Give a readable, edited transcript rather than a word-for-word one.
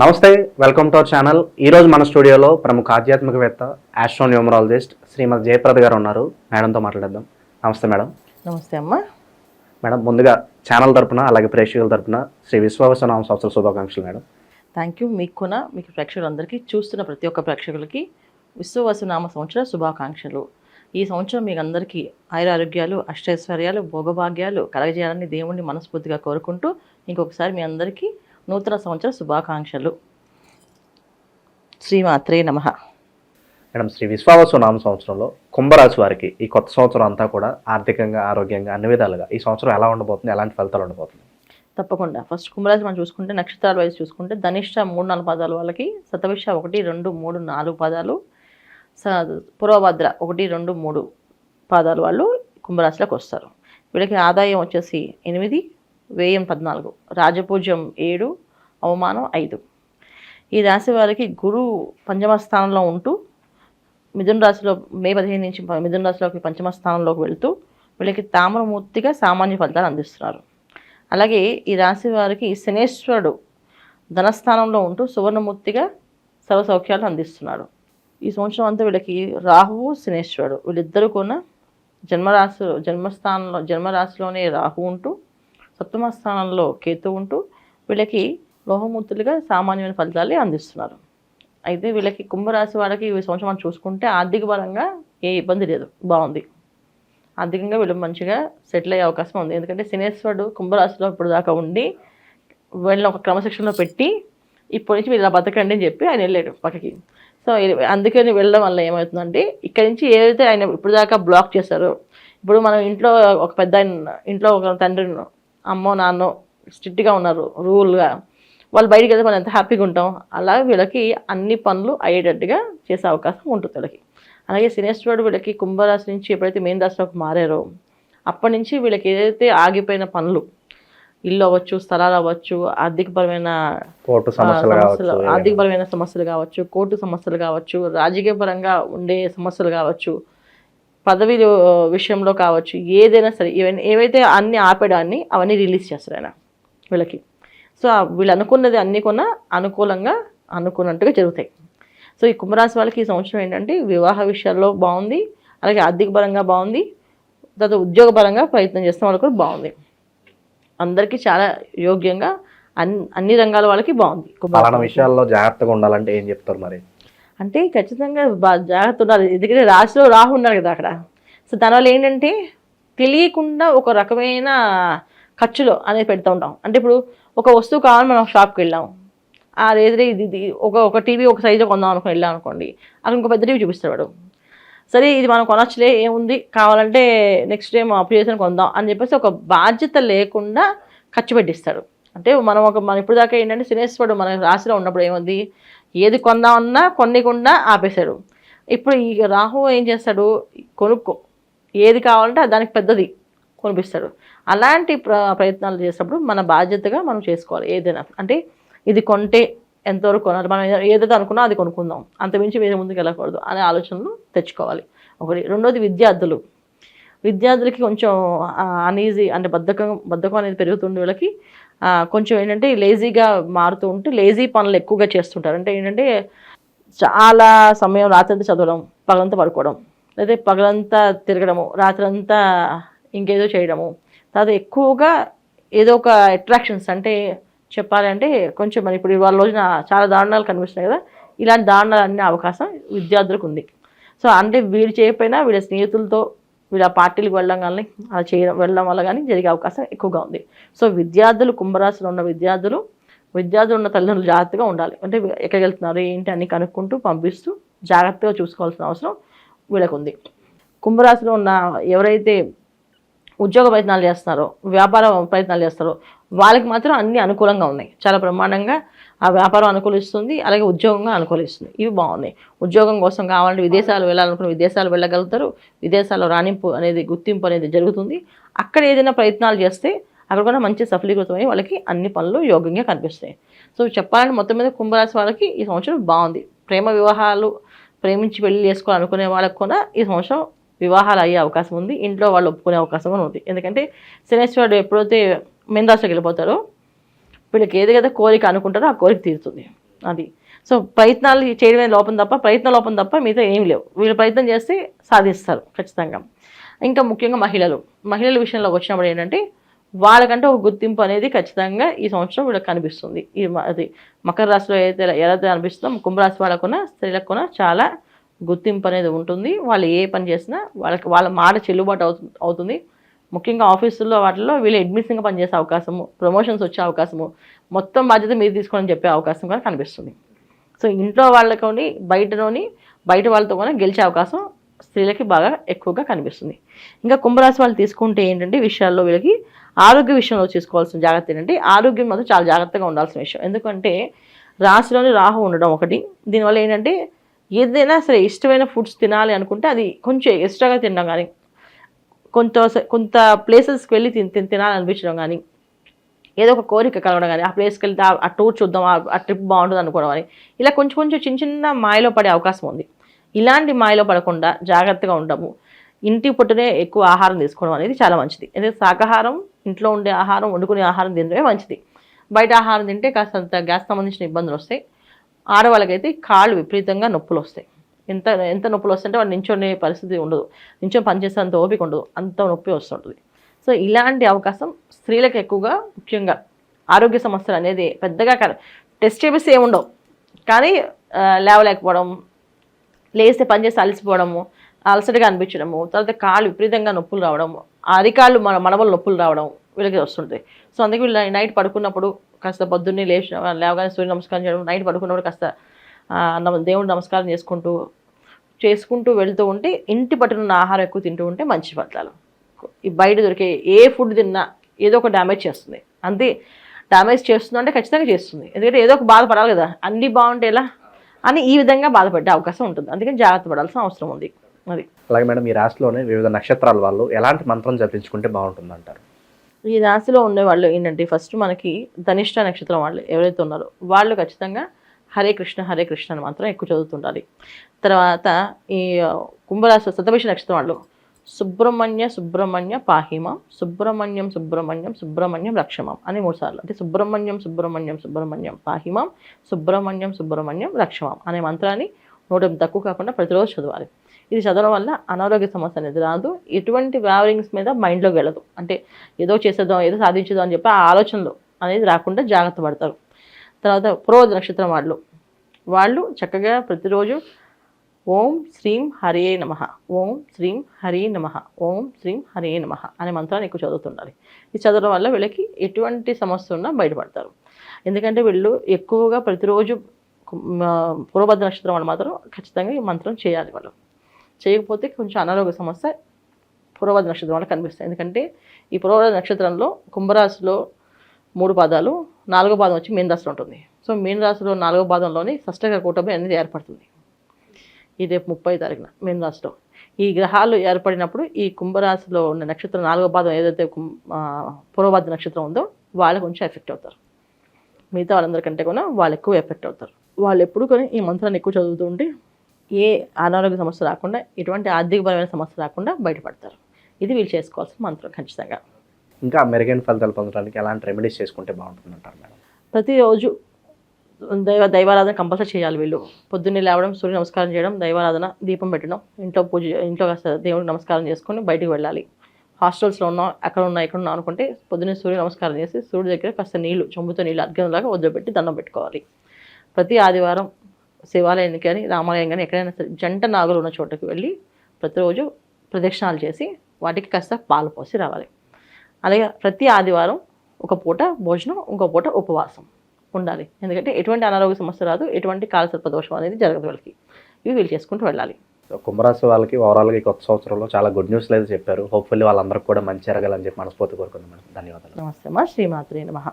నమస్తే, welcome to our channel. ఈరోజు మన స్టూడియోలో ప్రముఖ ఆధ్యాత్మికవేత్త ఆస్ట్రోన్యూమరాలజిస్ట్ శ్రీమతి జయప్రద గారు ఉన్నారు. మేడంతో మాట్లాడేద్దాం. నమస్తే మేడం. నమస్తే అమ్మా. మేడం, ముందుగా ఛానల్ తరపున అలాగే ప్రేక్షకుల తరపున శ్రీ విశ్వావసనామ సంవత్సర శుభాకాంక్షలు మేడం. Thank you. మీకు ప్రేక్షకులందరికీ, చూస్తున్న ప్రతి ఒక్క ప్రేక్షకులకి విశ్వవసునామ సంవత్సర శుభాకాంక్షలు. ఈ సంవత్సరం మీకు అందరికీ ఆయురారోగ్యాలు, అష్టైశ్వర్యాలు, భోగభాగ్యాలు కలగజేయాలని దేవుణ్ణి మనస్ఫూర్తిగా కోరుకుంటూ ఇంకొకసారి మీ అందరికీ నూతన సంవత్సర శుభాకాంక్షలు. శ్రీమాత్రే నమః. మేడం, శ్రీ విశ్వావసునామ సంవత్సరంలో కుంభరాశి వారికి ఈ కొత్త సంవత్సరం అంతా కూడా ఆర్థికంగా, ఆరోగ్యంగా అన్ని విధాలుగా ఈ సంవత్సరం ఎలా ఉండబోతుంది, ఎలాంటి ఫలితాలు ఉండబోతుంది? తప్పకుండా. ఫస్ట్ కుంభరాశి మనం చూసుకుంటే నక్షత్రాల వైపు చూసుకుంటే ధనిష్ట 3-4 పాదాలు వాళ్ళకి, శతభిష 1, 2, 3, 4 పాదాలు, పూర్వభద్ర 1, 2, 3 పాదాలు వాళ్ళు కుంభరాశిలోకి వస్తారు. వీళ్ళకి ఆదాయం వచ్చేసి 8, వ్యయం 14, రాజపూజ్యం 7, అవమానం 5. ఈ రాశి వారికి గురువు పంచమ స్థానంలో ఉంటూ మిథున రాశిలో మే 15 నుంచి మిథున రాశిలోకి పంచమ స్థానంలోకి వెళుతూ వీళ్ళకి తామ్రమూర్తిగా సామాన్య ఫలితాలు అందిస్తున్నారు. అలాగే ఈ రాశి వారికి శనేశ్వరుడు ధనస్థానంలో ఉంటూ సువర్ణమూర్తిగా సర్వసౌఖ్యాలు అందిస్తున్నాడు. ఈ సంవత్సరం అంతా వీళ్ళకి రాహువు, శనేశ్వరుడు వీళ్ళిద్దరూ కూడా జన్మరాశిలోనే రాహు ఉంటూ, సప్తమ స్థానంలో కేతు ఉంటూ వీళ్ళకి లోహమూర్తులుగా సామాన్యమైన ఫలితాలు అందిస్తున్నారు. అయితే వీళ్ళకి కుంభరాశి వాళ్ళకి ఈ సంవత్సరం మనం చూసుకుంటే ఆర్థిక పరంగా ఏ ఇబ్బంది లేదు, బాగుంది. ఆర్థికంగా వీళ్ళు మంచిగా సెటిల్ అయ్యే అవకాశం ఉంది. ఎందుకంటే శనేశ్వరుడు కుంభరాశిలో ఇప్పుడు దాకా ఉండి వీళ్ళని ఒక క్రమశిక్షణలో పెట్టి ఇప్పటి నుంచి వీళ్ళు ఇలా బతకండి అని చెప్పి ఆయన వెళ్ళాడు పక్కకి. సో అందుకని వెళ్ళడం వల్ల ఏమవుతుందంటే ఇక్కడి నుంచి ఏదైతే ఆయన ఇప్పుడు దాకా బ్లాక్ చేశారో, ఇప్పుడు మనం ఇంట్లో ఒక పెద్ద ఇంట్లో ఒక తండ్రి, అమ్మో నాన్నో స్ట్రిక్ట్గా ఉన్నారు రూల్గా, వాళ్ళు బయటికి వెళ్తే మనం ఎంత హ్యాపీగా ఉంటాం, అలా వీళ్ళకి అన్ని పనులు అయ్యేటట్టుగా చేసే అవకాశం ఉంటుంది వీళ్ళకి. అలాగే శనేశ్వరుడు వీళ్ళకి కుంభరాశి నుంచి ఎప్పుడైతే మేన రాశిలోకి మారారో అప్పటి నుంచి వీళ్ళకి ఏదైతే ఆగిపోయిన పనులు, ఇల్లు అవ్వచ్చు, స్థలాలు అవ్వచ్చు, ఆర్థికపరమైన సమస్యలు కావచ్చు, కోర్టు సమస్యలు కావచ్చు, రాజకీయ పరంగా ఉండే సమస్యలు కావచ్చు, పదవి విషయంలో కావచ్చు, ఏదైనా సరే ఇవన్నీ ఏవైతే అన్ని ఆపేడాన్ని అవన్నీ రిలీజ్ చేస్తారు ఆయన వీళ్ళకి. సో వీళ్ళు అనుకున్నది అన్నీ కూడా అనుకూలంగా అనుకున్నట్టుగా జరుగుతాయి. సో ఈ కుంభరాశి వాళ్ళకి ఈ సంవత్సరం ఏంటంటే వివాహ విషయాల్లో బాగుంది, అలాగే ఆర్థిక పరంగా బాగుంది, తర్వాత ఉద్యోగపరంగా ప్రయత్నం చేస్తున్న వాళ్ళకి కూడా బాగుంది. అందరికీ చాలా యోగ్యంగా అన్ని రంగాల వాళ్ళకి బాగుంది. విషయాల్లో జాగ్రత్తగా ఉండాలంటే ఏం చెప్తారు మరి? అంటే ఖచ్చితంగా జాగ్రత్త ఉండాలి. ఎందుకంటే రాశిలో రాహు ఉన్నారు కదా అక్కడ. సో దానివల్ల ఏంటంటే తెలియకుండా ఒక రకమైన ఖర్చులు అనేది పెడుతూ ఉంటాం. అంటే ఇప్పుడు ఒక వస్తువు కావాలని మనం షాప్కి వెళ్ళాం, రేదరే ఇది ఒక టీవీ ఒక సైజు కొందాం అనుకుని వెళ్ళాం అనుకోండి, అక్కడ ఇంకో పెద్ద టీవీ చూపిస్తాడు వాడు. సరే ఇది మనం కొనొచ్చులే, ఏముంది, కావాలంటే నెక్స్ట్ టైం అప్పు చేసి కొందాం అని చెప్పేసి ఒక బాధ్యత లేకుండా ఖర్చు పెట్టిస్తాడు. అంటే మనం ఇప్పుడు దాకా ఏంటంటే శనేశ్వరుడు మన రాశిలో ఉన్నప్పుడు ఏముంది, ఏది కొందామన్నా కొనకుండా ఆపేశాడు. ఇప్పుడు ఈ రాహు ఏం చేస్తాడు, కొనుక్కో, ఏది కావాలంటే దానికి పెద్దది కొనిపిస్తాడు. అలాంటి ప్రయత్నాలు చేసినప్పుడు మన బాధ్యతగా మనం చేసుకోవాలి. ఏదైనా అంటే ఇది కొంటే ఎంతవరకు కొనాలి, మనం ఏదైతే అనుకున్నా అది కొనుక్కుందాం, అంతమించి వేరే ముందుకు వెళ్ళకూడదు అనే ఆలోచనలు తెచ్చుకోవాలి. ఒకటి. రెండోది విద్యార్థులకి కొంచెం అనీజీ అంటే బద్ధకం అనేది పెరుగుతుండే వాళ్ళకి కొంచెం ఏంటంటే లేజీగా మారుతూ ఉంటే లేజీ పనులు ఎక్కువగా చేస్తుంటారు. అంటే ఏంటంటే చాలా సమయం రాత్రంతా చదవడం, పగలంతా పడుకోవడం, లేదా పగలంతా తిరగడము, రాత్రంతా ఇంకేదో చేయడము, తర్వాత ఎక్కువగా ఏదో ఒక అట్రాక్షన్స్, అంటే చెప్పాలంటే కొంచెం మరి ఇప్పుడు వాళ్ళ రోజున చాలా దారుణాలు కనిపిస్తున్నాయి కదా, ఇలాంటి దారుణాలు అనే అవకాశం విద్యార్థులకు ఉంది. సో అంటే వీళ్ళు చేయకపోయినా వీళ్ళ స్నేహితులతో వీళ్ళ పార్టీలకు వెళ్ళడం కానీ అలా వెళ్ళడం వల్ల కానీ జరిగే అవకాశం ఎక్కువగా ఉంది. సో విద్యార్థులు, కుంభరాశిలో ఉన్న విద్యార్థులు ఉన్న తల్లిదండ్రులు జాగ్రత్తగా ఉండాలి. అంటే ఎక్కడికి వెళ్తున్నారు ఏంటి అన్ని కనుక్కుంటూ పంపిస్తూ జాగ్రత్తగా చూసుకోవాల్సిన అవసరం వీళ్ళకు ఉంది. కుంభరాశిలో ఉన్న ఎవరైతే ఉద్యోగ ప్రయత్నాలు చేస్తున్నారో, వ్యాపార ప్రయత్నాలు చేస్తారో వాళ్ళకి మాత్రం అన్ని అనుకూలంగా ఉన్నాయి. చాలా బ్రహ్మాండంగా ఆ వ్యాపారం అనుకూలిస్తుంది, అలాగే ఉద్యోగంగా అనుకూలిస్తుంది. ఇవి బాగున్నాయి. ఉద్యోగం కోసం కావాలంటే విదేశాలు వెళ్ళాలనుకుని విదేశాలు వెళ్ళగలుగుతారు. విదేశాల్లో రాణింపు అనేది, గుర్తింపు అనేది జరుగుతుంది. అక్కడ ఏదైనా ప్రయత్నాలు చేస్తే అక్కడ కూడా మంచి సఫలీకృతమై వాళ్ళకి అన్ని పనులు యోగ్యంగా కనిపిస్తాయి. సో చెప్పాలంటే మొత్తం మీద కుంభరాశి వాళ్ళకి ఈ సంవత్సరం బాగుంది. ప్రేమ వివాహాలు, ప్రేమించి పెళ్లి చేసుకోవాలనుకునే వాళ్ళకి కూడా ఈ సంవత్సరం వివాహాలు అయ్యే అవకాశం ఉంది. ఇంట్లో వాళ్ళు ఒప్పుకునే అవకాశం కూడా ఉంది. ఎందుకంటే శనేశ్వరుడు ఎప్పుడైతే మీన రాశిలోకి వెళ్ళిపోతారో వీళ్ళకి ఏదైతే కోరిక అనుకుంటారో ఆ కోరిక తీరుతుంది. అది. సో ప్రయత్నాలు చేయడమే లోపం తప్ప, లోపం తప్ప మిగతా ఏం లేవు. వీళ్ళు ప్రయత్నం చేస్తే సాధిస్తారు ఖచ్చితంగా. ఇంకా ముఖ్యంగా మహిళల విషయంలోకి వచ్చినప్పుడు ఏంటంటే వాళ్ళకంటే ఒక గుర్తింపు అనేది ఖచ్చితంగా ఈ సంవత్సరం వీళ్ళకి కనిపిస్తుంది. అది మకర రాశిలో ఏదైతే అనిపిస్తుందో కుంభరాశి వాళ్ళకున్న స్త్రీలకు కూడా చాలా గుర్తింపు అనేది ఉంటుంది. వాళ్ళు ఏ పని చేసినా వాళ్ళ మాట చెల్లుబాటు అవుతుంది. ముఖ్యంగా ఆఫీసుల్లో వాటిల్లో వీళ్ళు అడ్మిషన్గా పనిచేసే అవకాశము, ప్రమోషన్స్ వచ్చే అవకాశము, మొత్తం బాధ్యత మీరు తీసుకోవాలని చెప్పే అవకాశం కూడా కనిపిస్తుంది. సో ఇంట్లో వాళ్ళతోని బయట వాళ్ళతో కూడా గెలిచే అవకాశం స్త్రీలకి బాగా ఎక్కువగా కనిపిస్తుంది. ఇంకా కుంభరాశి వాళ్ళు తీసుకుంటే ఏంటంటే విషయాల్లో వీళ్ళకి ఆరోగ్య విషయంలో తీసుకోవాల్సిన జాగ్రత్త ఏంటంటే ఆరోగ్యం మాత్రం చాలా జాగ్రత్తగా ఉండాల్సిన విషయం. ఎందుకంటే రాశిలోని రాహు ఉండడం ఒకటి. దీనివల్ల ఏంటంటే ఏదైనా సరే ఇష్టమైన ఫుడ్స్ తినాలి అనుకుంటే అది కొంచెం ఎక్స్ట్రాగా తినడం కానీ, కొంత ప్లేసెస్కి వెళ్ళి తినాలి అనిపించడం కానీ, ఏదో ఒక కోరిక కలగడం కానీ, ఆ ప్లేస్కి వెళ్తే ఆ టూర్ చూద్దాం, ఆ ట్రిప్ బాగుంటుంది అనుకోవడం కానీ, ఇలా కొంచెం చిన్న మాయలో పడే అవకాశం ఉంది. ఇలాంటి మాయలో పడకుండా జాగ్రత్తగా ఉండము. ఇంటి పుట్టునే ఎక్కువ ఆహారం తీసుకోవడం అనేది చాలా మంచిది. ఎందుకంటే శాకాహారం, ఇంట్లో ఉండే ఆహారం, వండుకునే ఆహారం తినడమే మంచిది. బయట ఆహారం తింటే కాస్తంత గ్యాస్ సంబంధించిన ఇబ్బందులు వస్తాయి. ఆడవాళ్ళకైతే కాళ్ళు విపరీతంగా నొప్పులు వస్తాయి. ఎంత నొప్పులు వస్తుంటే వాళ్ళు నించొనే పరిస్థితి ఉండదు, నించొని పనిచేస్తే అంత ఓపిక ఉండదు, అంత నొప్పి వస్తుంటుంది. సో ఇలాంటి అవకాశం స్త్రీలకు ఎక్కువగా, ముఖ్యంగా ఆరోగ్య సమస్యలు అనేది పెద్దగా టెస్ట్ చేపిస్తే ఏముండవు, కానీ లేవలేకపోవడం, లేస్తే పనిచేసి అలసిపోవడము, అలసటగా అనిపించడము, తర్వాత కాళ్ళు విపరీతంగా నొప్పులు రావడము, అరికాళ్ళు మనవల నొప్పులు రావడం వీళ్ళకి వస్తుంటాయి. సో అందుకే వీళ్ళు నైట్ పడుకున్నప్పుడు కాస్త పొద్దున్నే లేవగానే సూర్య నమస్కారం చేయడం, నైట్ పడుకున్నప్పుడు కాస్త దేవుడు నమస్కారం చేసుకుంటూ వెళ్తూ ఉంటే, ఇంటి పట్టునున్న ఆహారం ఎక్కువ తింటూ ఉంటే మంచి ఫలితాలు. ఈ బయట దొరికే ఏ ఫుడ్ తిన్నా ఏదో ఒక డ్యామేజ్ చేస్తుంది. అంతే డ్యామేజ్ చేస్తుంది అంటే ఖచ్చితంగా చేస్తుంది. ఎందుకంటే ఏదో ఒక బాధపడాలి కదా, అన్నీ బాగుంటే ఎలా అని ఈ విధంగా బాధపడే అవకాశం ఉంటుంది. అందుకని జాగ్రత్త పడాల్సిన అవసరం ఉంది. అది అలాగే మేడం, ఈ రాశిలోనే వివిధ నక్షత్రాల వాళ్ళు ఎలాంటి మంత్రం జపించుకుంటే బాగుంటుంది అంటారు? ఈ రాశిలో ఉండే వాళ్ళు ఏంటంటే ఫస్ట్ మనకి ధనిష్ట నక్షత్రం వాళ్ళు ఎవరైతే ఉన్నారో వాళ్ళు ఖచ్చితంగా హరే కృష్ణ అని మాత్రం ఎక్కువ చదువుతుండాలి. తర్వాత ఈ కుంభరాశి శతభిష నక్షత్రం వాళ్ళు సుబ్రహ్మణ్య పాహిమం, సుబ్రహ్మణ్యం రక్షమం అని 3 సార్లు, అంటే సుబ్రహ్మణ్యం పాహిమం, సుబ్రహ్మణ్యం రక్షమం అనే మంత్రాన్ని 100 తక్కువ కాకుండా ప్రతిరోజు చదవాలి. ఇది చదవడం వల్ల అనారోగ్య సమస్య అనేది రాదు, ఎటువంటి వ్యావరింగ్స్ మీద మైండ్లోకి వెళ్ళదు. అంటే ఏదో చేసేద్దాం, ఏదో సాధించేద్దాం అని చెప్పి ఆ ఆలోచనలు అనేది రాకుండా జాగ్రత్త పడతారు. తర్వాత పురోహిత నక్షత్రం వాళ్ళు చక్కగా ప్రతిరోజు ఓం శ్రీం హరే నమః, ఓం శ్రీం హరే నమః, ఓం శ్రీం హరే నమః అనే మంత్రాన్ని ఎక్కువ చదువుతుండాలి. ఇది చదవడం వల్ల వీళ్ళకి ఎటువంటి సమస్య ఉన్నా బయటపడతారు. ఎందుకంటే వీళ్ళు ఎక్కువగా ప్రతిరోజు పురోభద్ర నక్షత్రం వాళ్ళు మాత్రం ఖచ్చితంగా ఈ మంత్రం చేయాలి. వాళ్ళు చేయకపోతే కొంచెం అనారోగ్య సమస్య పురోభద్ర నక్షత్రం వల్ల కనిపిస్తాయి. ఎందుకంటే ఈ పురోభద్ర నక్షత్రంలో కుంభరాశిలో 3 పాదాలు, 4వ పాదం వచ్చి మీన రాశిలో ఉంటుంది. సో మీన రాశిలో 4వ పాదంలోని షష్టగ్రహ కూటమి అనేది ఏర్పడుతుంది. ఈ రేపు 30 తారీఖున మీన రాశిలో ఈ గ్రహాలు ఏర్పడినప్పుడు ఈ కుంభరాశిలో ఉన్న నక్షత్రం 4వ పాదం ఏదైతే పురోభద్ర నక్షత్రం ఉందో వాళ్ళు కొంచెం ఎఫెక్ట్ అవుతారు. మిగతా వాళ్ళందరికంటే కూడా వాళ్ళు ఎక్కువ ఎఫెక్ట్ అవుతారు. వాళ్ళు ఎప్పుడు కూడా ఈ మంత్రాన్ని ఎక్కువ చదువుతూ ఉంటే ఏ అనారోగ్య సమస్య రాకుండా, ఎటువంటి ఆర్థికపరమైన సమస్య రాకుండా బయటపడతారు. ఇది వీళ్ళు చేసుకోవాల్సిన మంత్రం ఖచ్చితంగా. ఇంకా మెరుగైన ఫలితాలు పొందడానికి ఎలాంటి రెమెడీస్ చేసుకుంటే బాగుంటుంది అంటారు మేడం? ప్రతిరోజు దైవారాధన కంపల్సరీ చేయాలి. వీళ్ళు పొద్దున్నే లేవడం, సూర్య నమస్కారం చేయడం, దైవారాధన, దీపం పెట్టడం, ఇంట్లో కాస్త దేవుడికి నమస్కారం చేసుకొని బయటికి వెళ్ళాలి. హాస్టల్స్లో ఉన్నాం, ఎక్కడ ఉన్నా అనుకుంటే పొద్దున్నే సూర్య నమస్కారం చేసి సూర్యుడి దగ్గర కాస్త చెంబుతో నీళ్ళు అర్ఘ్యంలాగా వదిలిపెట్టి దండం పెట్టుకోవాలి. ప్రతి ఆదివారం శివాలయానికి కానీ రామాలయం కానీ ఎక్కడైనా సరే జంట నాగులు ఉన్న చోటకి వెళ్ళి ప్రతిరోజు ప్రదక్షిణాలు చేసి వాటికి కాస్త పాలు పోసి రావాలి. అలాగే ప్రతి ఆదివారం ఒక పూట భోజనం, ఇంకో పూట ఉపవాసం ఉండాలి. ఎందుకంటే ఎటువంటి అనారోగ్య సమస్య రాదు, ఎటువంటి కాలసర్ప దోషం అనేది జరగదు వాళ్ళకి. ఇవి వీళ్ళు చేసుకుంటూ వెళ్ళాలి. కుంభరాశి వాళ్ళకి ఓవరాల్గా ఈ కొత్త సంవత్సరంలో చాలా గుడ్ న్యూస్ అయితే చెప్పారు. హోప్ఫుల్లీ వాళ్ళందరికీ కూడా మంచి జరగాలని చెప్పి మనస్ఫూర్తి కోరుకుందాం మేడం. ధన్యవాదాలు. నమస్తే అమ్మా. శ్రీమాత్రే నమః.